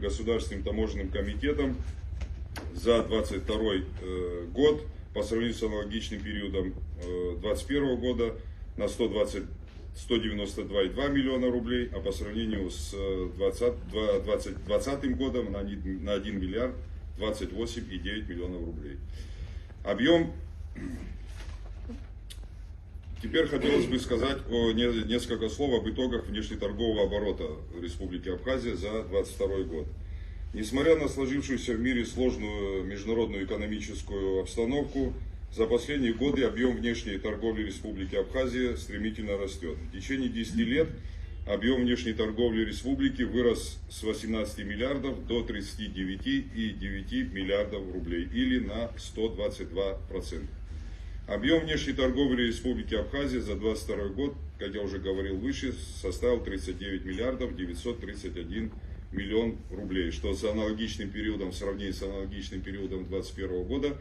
Государственным таможенным комитетом за 2022 год по сравнению с аналогичным периодом 2021 года на 192,2 миллиона рублей, а по сравнению с 2020 годом на 1 миллиард 28,9 миллионов рублей. Объем. Теперь хотелось бы сказать несколько слов об итогах внешнеторгового оборота Республики Абхазия за 2022 год. Несмотря на сложившуюся в мире сложную международную экономическую обстановку, за последние годы объем внешней торговли Республики Абхазия стремительно растет. В течение 10 лет объем внешней торговли республики вырос с 18 миллиардов до 39,9 миллиардов рублей или на 122%. Объем внешней торговли Республики Абхазия за 2022 год, как я уже говорил выше, составил 39 миллиардов 931 миллион рублей, что с аналогичным периодом, в сравнении с аналогичным периодом 2021 года,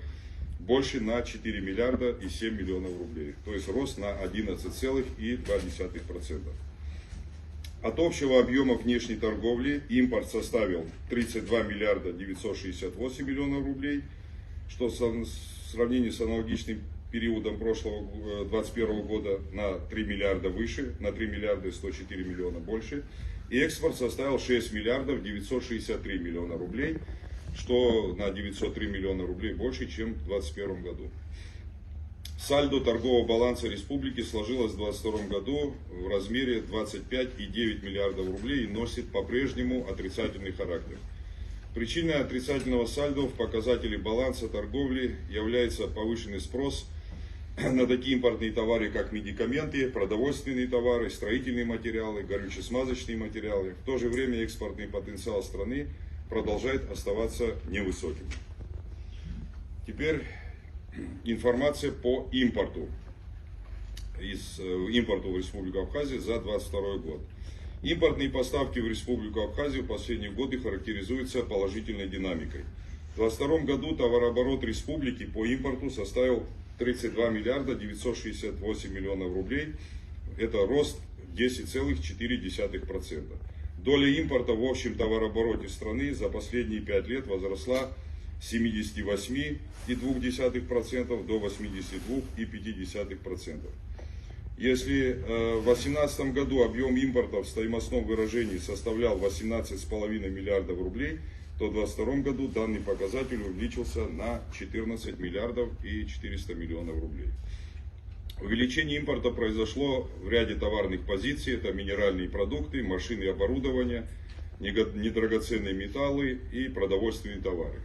больше на 4 миллиарда и 7 миллионов рублей, то есть рост на 11,2%. От общего объема внешней торговли импорт составил 32 миллиарда 968 миллионов рублей, что в сравнении с аналогичным периодом прошлого 2021 года на 3 миллиарда выше, на 3 миллиарда и 104 миллиона больше. И экспорт составил 6 миллиардов 963 миллиона рублей, что на 903 миллиона рублей больше, чем в 2021 году. Сальдо торгового баланса республики сложилось в 2022 году в размере 25,9 миллиардов рублей и носит по-прежнему отрицательный характер. Причиной отрицательного сальдо в показателе баланса торговли является повышенный спрос на такие импортные товары, как медикаменты, продовольственные товары, строительные материалы, горюче-смазочные материалы. В то же время экспортный потенциал страны продолжает оставаться невысоким. Теперь информация по импорту в Республику Абхазию за 2022 год. Импортные поставки в Республику Абхазию в последние годы характеризуются положительной динамикой. В 2022 году товарооборот республики по импорту составил 32 миллиарда 968 миллионов рублей. Это рост 10,4%. Доля импорта в общем товарообороте страны за последние 5 лет возросла с 78,2% до 82,5%. Если в 2018 году объем импорта в стоимостном выражении составлял 18,5 миллиардов рублей, то в 2022 году данный показатель увеличился на 14 миллиардов и 400 миллионов рублей. Увеличение импорта произошло в ряде товарных позиций, это минеральные продукты, машины и оборудование, недрагоценные металлы и продовольственные товары.